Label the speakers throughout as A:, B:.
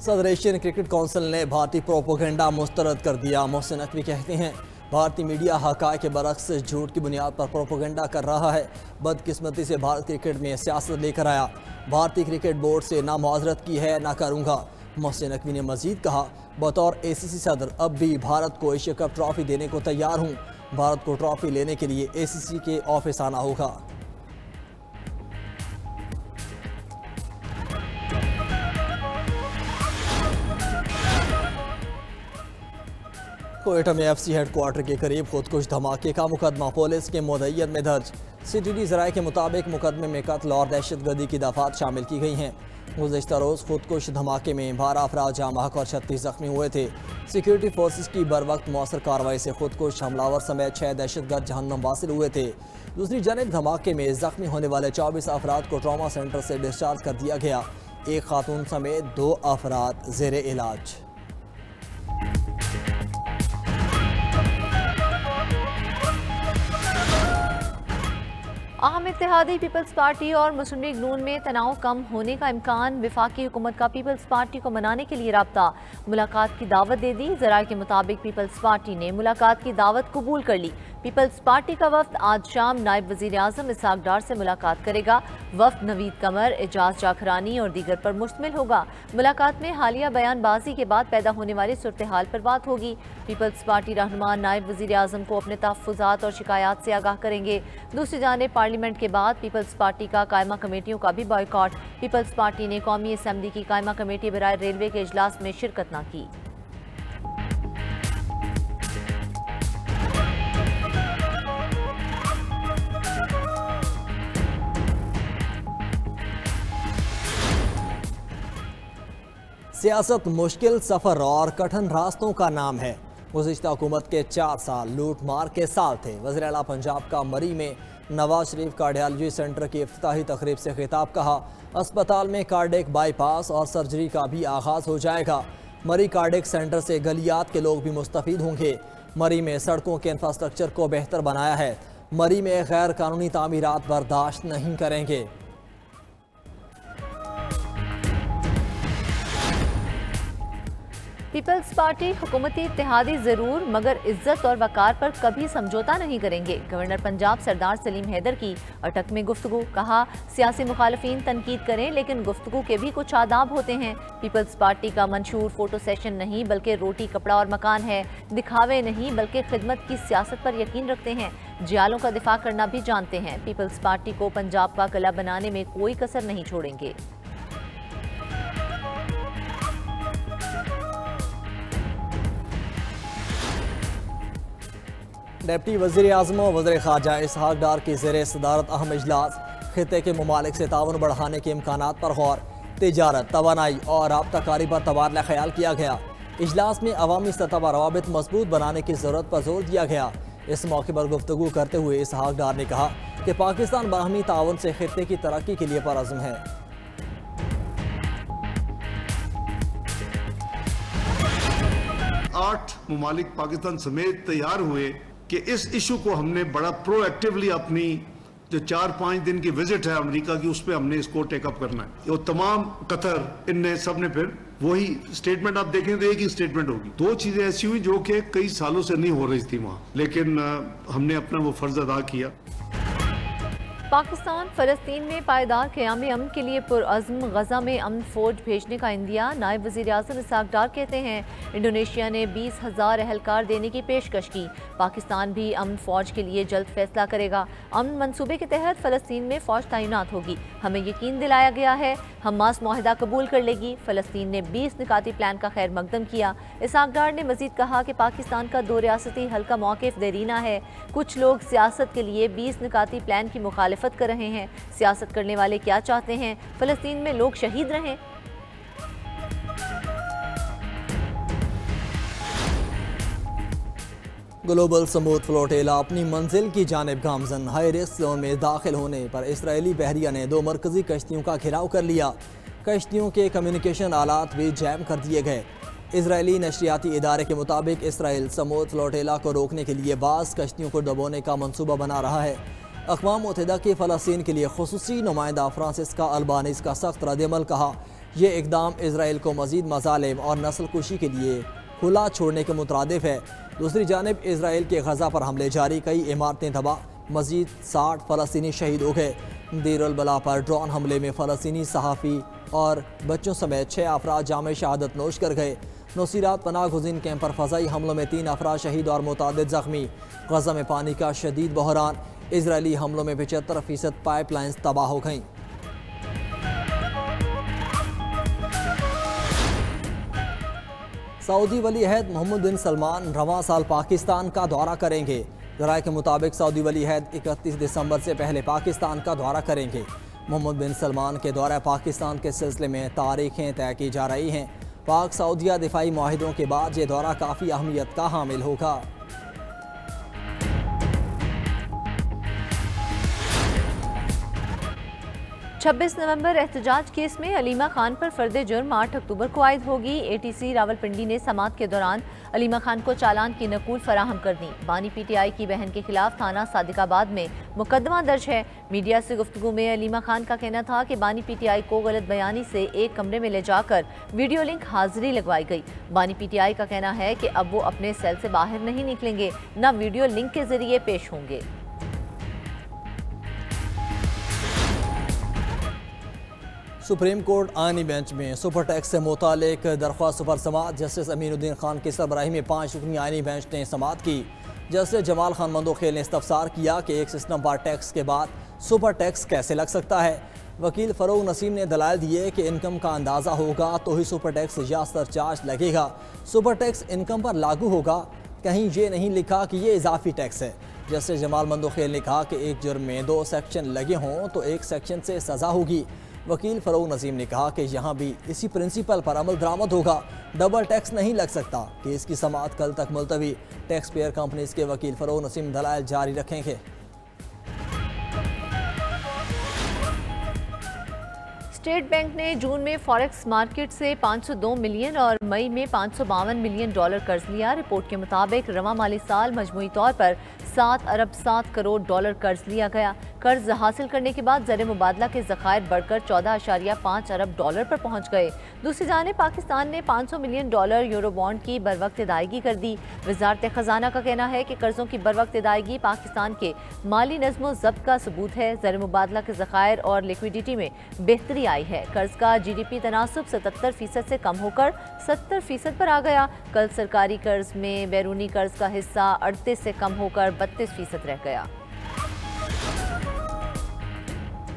A: सदर Asian cricket council ने भारतीय प्रोपोगेंडा मुस्तरद कर दिया। मोहसिन नकवी कहते हैं भारतीय मीडिया हक़ाइक़ के बरक्स झूठ की बुनियाद पर प्रोपोगेंडा कर रहा है। बदकिस्मती से भारत क्रिकेट में सियासत लेकर आया। भारतीय क्रिकेट बोर्ड से ना मुआज़रत की है ना करूँगा। मोहसिन नकवी ने मजीद कहा, बतौर ACC सदर अब भी भारत को एशिया कप ट्रॉफी देने को तैयार हूँ। भारत को ट्रॉफी लेने के लिए ACC के ऑफिस आना होगा। कोयटा में FC हेडक्वार्टर के करीब खुदकुश धमाके का मुकदमा पुलिस के मुद्दईयत में दर्ज। CTD ज़राए के मुताबिक मुकदमे में कत्ल और दहशतगर्दी की दफात शामिल की गई हैं। गुज़श्ता रोज़ खुदकुश धमाके में 12 अफराद जाँ बहक और 36 जख्मी हुए थे। सिक्योरिटी फोर्सेस की बर वक्त मौसर कार्रवाई से खुदकुश हमलावर समेत 6 दहशतगर्द जहन्नम वासिल हुए थे। दूसरी जानब धमाके में जख्मी होने वाले 24 अफराद को ट्रॉमा सेंटर से डिस्चार्ज कर दिया गया। एक खातून समेत 2 अफराद ज़ेरे इलाज।
B: अहम इत्तेहादी पीपल्स पार्टी और मुस्लिम लीग नून में तनाव कम होने का इम्कान। वफाकी हुकूमत का पीपल्स पार्टी को मनाने के लिए राब्ता। मुलाकात की दावत दे दी। ज़राए के मुताबिक पीपल्स पार्टी ने मुलाकात की दावत कबूल कर ली। पीपल्स पार्टी का वफ्द आज शाम नायब वज़ीर आज़म इसहाक डार से मुलाकात करेगा। वफ्द नवीद कमर, एजाज जाखरानी और दीगर पर मुश्तमिल होगा। मुलाकात में हालिया बयानबाजी के बाद पैदा होने वाली सूरत हाल पर बात होगी। पीपल्स पार्टी रहनुमा नायब वज़ीर आज़म को अपने तहफ़्फ़ुज़ात और शिकायत से आगाह करेंगे। दूसरी जानिब पार्लियामेंट के बाद पीपल्स पार्टी का कायमा कमेटियों का भी बॉयकॉट। पीपल्स पार्टी ने कौमी असम्बली की कायमा कमेटी बराए रेलवे के इजलास में शिरकत न की।
A: सियासत मुश्किल सफ़र और कठिन रास्तों का नाम है। गुज़िश्ता हुकूमत के 4 साल लूट मार के साल थे। वज़ीर आला पंजाब का मरी में नवाज शरीफ कार्डियोलॉजी सेंटर की इफ्तिताही तकरीब से खिताब। कहा, अस्पताल में कार्डियक बाईपास और सर्जरी का भी आगाज़ हो जाएगा। मरी कार्डियक सेंटर से गलियात के लोग भी मुस्तफ़ीद होंगे। मरी में सड़कों के इंफ्रास्ट्रक्चर को बेहतर बनाया है। मरी में गैर कानूनी तामीरात बर्दाश्त नहीं करेंगे।
B: पीपल्स पार्टी हुकूमती इत्तेहादी ज़रूर मगर इज्जत और वकार पर कभी समझौता नहीं करेंगे। गवर्नर पंजाब सरदार सलीम हैदर की अटक में गुफ्तगू। कहा, सियासी मुखालफीन तनकीद करें लेकिन गुफ्तगू के भी कुछ आदाब होते हैं। पीपल्स पार्टी का मंशूर फोटो सेशन नहीं बल्कि रोटी कपड़ा और मकान है। दिखावे नहीं बल्कि खिदमत की सियासत पर यकीन रखते हैं। जियालों का दिफा करना भी जानते हैं। पीपल्स पार्टी को पंजाब का किला बनाने में कोई कसर नहीं छोड़ेंगे।
A: डिप्टी वज़ीर आज़म और वज़ीर ख़ारजा इसहाक डार की ज़ेरे सदारत अहम इजलास। खित्ते के ममालिक से ताउन बढ़ाने के इम्कानात पर गौर। तिजारत, तवानाई और राब्ताकारी पर तबादला ख्याल किया गया। इजलास में अवामी सतह पर रवाबित मजबूत बनाने की ज़रूरत पर जोर दिया गया। इस मौके पर गुफ्तगू करते हुए इसहाक डार ने कहा कि पाकिस्तान बाहमी ताउन से खित्ते की तरक्की के लिए परअज़्म है।
C: 8 ममालिक पाकिस्तान समेत तैयार हुए कि इस इशू को हमने बड़ा प्रोएक्टिवली अपनी जो 4-5 दिन की विजिट है अमेरिका की, उस पर हमने इसको टेकअप करना है। वो तमाम कतर इनने सब ने फिर वही स्टेटमेंट आप देखें तो एक ही स्टेटमेंट होगी। 2 चीजें ऐसी हुई जो कि कई सालों से नहीं हो रही थी वहाँ, लेकिन हमने अपना वो फर्ज अदा किया।
B: पाकिस्तान फ़लस्तीन में पायदार क़याम अमन के लिए पुरअज़्म। गज़ा में अमन फ़ौज भेजने का इंदिया। नायब वज़ीर आज़म इसहाक डार कहते हैं इंडोनेशिया ने 20,000 एहलकार देने की पेशकश की। पाकिस्तान भी अमन फ़ौज के लिए जल्द फैसला करेगा। अमन मंसूबे के तहत फ़लस्तीन में फ़ौज तैनात होगी। हमें यकीन दिलाया गया है हमास मुआहदा कबूल कर लेगी। फ़लस्तीन ने 20 निकाती प्लान का खैर मकदम किया। इसहाक डार ने मज़ीद कहा कि पाकिस्तान का 2 रियासती हल का मौक़िफ़ देरीना है। कुछ लोग सियासत के लिए 20 निकाती प्लान की मुखालिफत कर रहे हैं। सियासत करने वाले क्या चाहते हैं? फ़लस्तीन में लोग शहीद रहें।
A: ग्लोबल समूद फ्लोटेला अपनी मंजिल की जानिब गामजन। हाई रिस्क जोन में दाखिल होने पर इसराइली बहरिया ने 2 मरकजी कश्तियों का घेराव कर लिया। कश्तियों के कम्युनिकेशन आलात भी जैम कर दिए गए। इसराइली नशरियाती इदारे के मुताबिक इसराइल समूद फ्लोटेला को रोकने के लिए बाज़ कश्तियों को डुबोने का मनसूबा बना रहा है। अक़वाम मुत्तहिदा के फ़लस्तीन के लिए ख़ुसूसी नुमाइंदा फ्रांसिस्का अल्बानीज़ का सख्त रद्दअमल। कहा, ये इकदाम इसराइल को मज़ीद मज़ालिम और नस्ल कुशी के लिए खुला छोड़ने के मुतरादिफ है। दूसरी जानिब इसराइल के गज़ा पर हमले जारी, कई इमारतें तबाह, मज़ीद 60 फ़लस्तीनी शहीद हो गए। देर अल बला पर ड्रोन हमले में फ़लस्तीनी सहाफ़ी और बच्चों समेत 6 अफराद जाम शहादत नोश कर गए। नुसीरात पनाह गुज़ीन कैंप पर फ़ज़ाई हमलों में 3 अफराद शहीद और मुतादिद ज़ख्मी। गज़ा में पानी का शदीद बहरान, इसराइली हमलों में 75% पाइपलाइन्स तबाह हो गईं। सऊदी वली अहद मोहम्मद बिन सलमान रवां साल पाकिस्तान का दौरा करेंगे। ज़राए के मुताबिक सऊदी वली अहद 31 दिसंबर से पहले पाकिस्तान का दौरा करेंगे। मोहम्मद बिन सलमान के दौरे पाकिस्तान के सिलसिले में तारीखें तय की जा रही हैं। पाक सऊदिया दिफाई मुआहिदों के बाद ये दौरा काफ़ी अहमियत का हामिल होगा।
B: 26 नवंबर एहतजाज केस में अलीमा खान पर फर्द जुर्म 8 अक्टूबर को आयद होगी। ATC रावलपिंडी ने समात के दौरान अलीमा खान को चालान की नकूल फराहम कर दी। बानी PTI की बहन के खिलाफ थाना सादिकाबाद में मुकदमा दर्ज है। मीडिया से गुफ्तगू में अलीमा खान का कहना था कि बानी PTI को गलत बयानी से एक कमरे में ले जाकर वीडियो लिंक हाजिरी लगवाई गई। बानी PTI का कहना है कि अब वो अपने सेल से बाहर नहीं निकलेंगे, न वीडियो लिंक के जरिए पेश होंगे।
A: सुप्रीम कोर्ट आईनी बेंच में सुपर टैक्स से मुतालिक दरख्वास्त पर समात। जस्टिस अमीनुद्दीन खान की सरबराही में 5 रुकनी आईनी बेंच ने समात की। जस्टिस जमाल खान मंदोखेल ने इस्तफसार किया कि एक सिस्टम पर टैक्स के बाद सुपर टैक्स कैसे लग सकता है। वकील फ़रोग नसीम ने दलाल दिए कि इनकम का अंदाज़ा होगा तो ही सुपर टैक्स या सरचार्ज लगेगा। सुपर टैक्स इनकम पर लागू होगा, कहीं ये नहीं लिखा कि ये इजाफी टैक्स है। जस्टिस जमाल मंदोखेल ने कहा कि एक जुर्म में 2 सेक्शन लगे हों तो एक सेक्शन से सज़ा होगी। वकील फ़रोग नसीम ने कहा कि यहाँ भी इसी प्रिंसिपल पर अमल दरामद होगा, डबल टैक्स नहीं लग सकता। केस की समाअत कल तक मुलतवी। टैक्स पेयर कंपनीज के वकील फ़रोग नसीम दलाइल जारी रखेंगे।
B: स्टेट बैंक ने जून में फॉरेक्स मार्केट से 502 मिलियन और मई में 552 मिलियन डॉलर कर्ज लिया। रिपोर्ट के मुताबिक रवां माली साल मजमूई तौर पर 7 अरब 7 करोड़ डॉलर कर्ज लिया गया। कर्ज हासिल करने के बाद ज़र मुबादला के ज़खायर बढ़कर 14.5 अरब डॉलर पर पहुंच गए। दूसरी जानिब पाकिस्तान ने 500 मिलियन डॉलर यूरो बॉन्ड की बरवक्त अदायगी कर दी। वजारत खजाना का कहना है कि कर्जों की बरवक्त अदायगी पाकिस्तान के माली नज़्म ज़ब्त का सबूत है। ज़र मुबादला के ज़खायर और लिक्विडिटी में बेहतरी आई है। कर्ज का GDP तनासुब 77% से कम होकर 70% पर आ गया। कल सरकारी कर्ज में बैरूनी कर्ज का हिस्सा 38 से कम होकर 32% रह गया।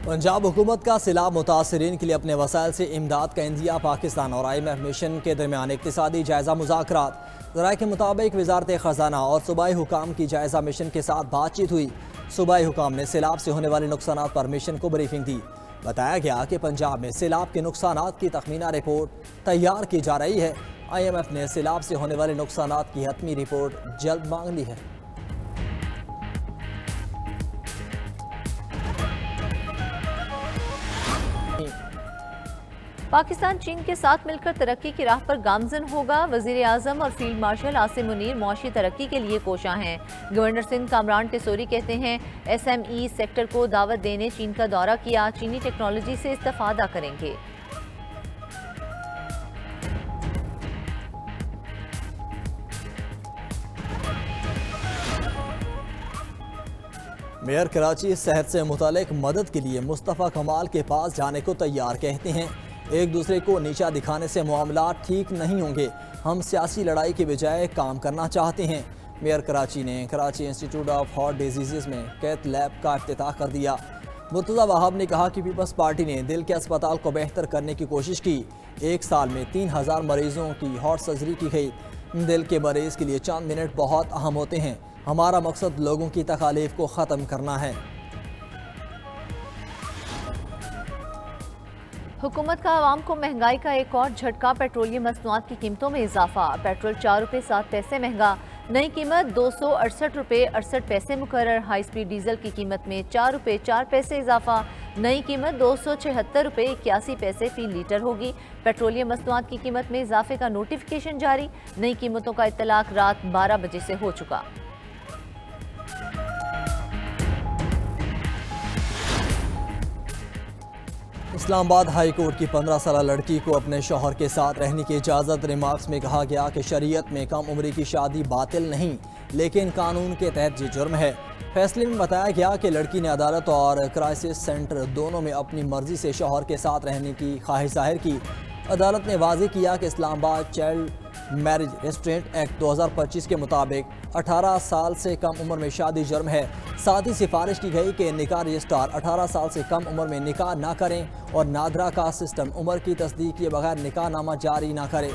A: पंजाब हुकूमत का सैलाब मुतासरीन के लिए अपने वसाइल से इमदाद का इंदिया। पाकिस्तान और IMF मिशन के दरमियान इक्तिसादी जायजा मुज़ाकरात। ज़राए के मुताबिक वजारत खजाना और सूबाई हुकाम की जायजा मिशन के साथ बातचीत हुई। सूबाई हुकाम ने सैलाब से होने वाले नुकसानात पर मिशन को ब्रीफिंग दी। बताया गया कि पंजाब में सैलाब के नुकसानात की तखमीना रिपोर्ट तैयार की जा रही है। IMF ने सैलाब से होने वाले नुकसानात की हतमी रिपोर्ट जल्द मांग ली है।
B: पाकिस्तान चीन के साथ मिलकर तरक्की की राह पर गामजन होगा। वजीर आजम और फील्ड मार्शल आसिम मुनीर मौशी तरक्की के लिए कोशा हैं। गवर्नर सिंध कामरान टेसोरी कहते हैं SME सेक्टर को दावत देने चीन का दौरा किया, चीनी टेक्नोलॉजी से इस्तेफादा करेंगे।
A: मेयर कराची सेहत से मुतालिक मदद के लिए मुस्तफ़ा कमाल के पास जाने को तैयार, कहते हैं एक दूसरे को नीचा दिखाने से मामला ठीक नहीं होंगे, हम सियासी लड़ाई के बजाय काम करना चाहते हैं। मेयर कराची ने Karachi institute of heart disease में कैथ लैब का इफ्तिताह कर दिया। मुर्तज़ा वहाब ने कहा कि पीपल्स पार्टी ने दिल के अस्पताल को बेहतर करने की कोशिश की। 1 साल में 3000 मरीजों की हार्ट सर्जरी की गई। दिल के मरीज़ के लिए चंद मिनट बहुत अहम होते हैं। हमारा मकसद लोगों की तकालीफ को ख़त्म करना है।
B: हुकूमत का आवाम को महंगाई का एक और झटका। पेट्रोलियम मसनूआत की कीमतों में इजाफा। पेट्रोल 4 रुपये 7 पैसे महंगा, नई कीमत 268 रुपये 68 पैसे मुकर्रर। हाई स्पीड डीजल की कीमत में 4 रुपये 4 पैसे इजाफा, नई कीमत 276 रुपये 81 पैसे फी लीटर होगी। पेट्रोलियम मसनूआत की कीमत में इजाफे का नोटिफिकेशन जारी। नई कीमतों का इत्तलाक रात 12 बजे से हो चुका।
A: इस्लामाबाद हाई कोर्ट की 15 साल लड़की को अपने शौहर के साथ रहने की इजाज़त। रिमार्क्स में कहा गया कि शरीयत में कम उम्री की शादी बातिल नहीं, लेकिन कानून के तहत ये जुर्म है। फैसले में बताया गया कि लड़की ने अदालत और क्राइसिस सेंटर दोनों में अपनी मर्जी से शौहर के साथ रहने की ख्वाहिश जाहिर की। अदालत ने वाज़ेह किया कि Islamabad child marriage restaurant act 2025 के मुताबिक 18 साल से कम उम्र में शादी जुर्म है। साथ ही सिफारिश की गई कि निकाह रजिस्ट्रार 18 साल से कम उम्र में निकाह ना करें और नादरा का सिस्टम उम्र की तस्दीक किए बगैर निकाह नामा जारी ना करे।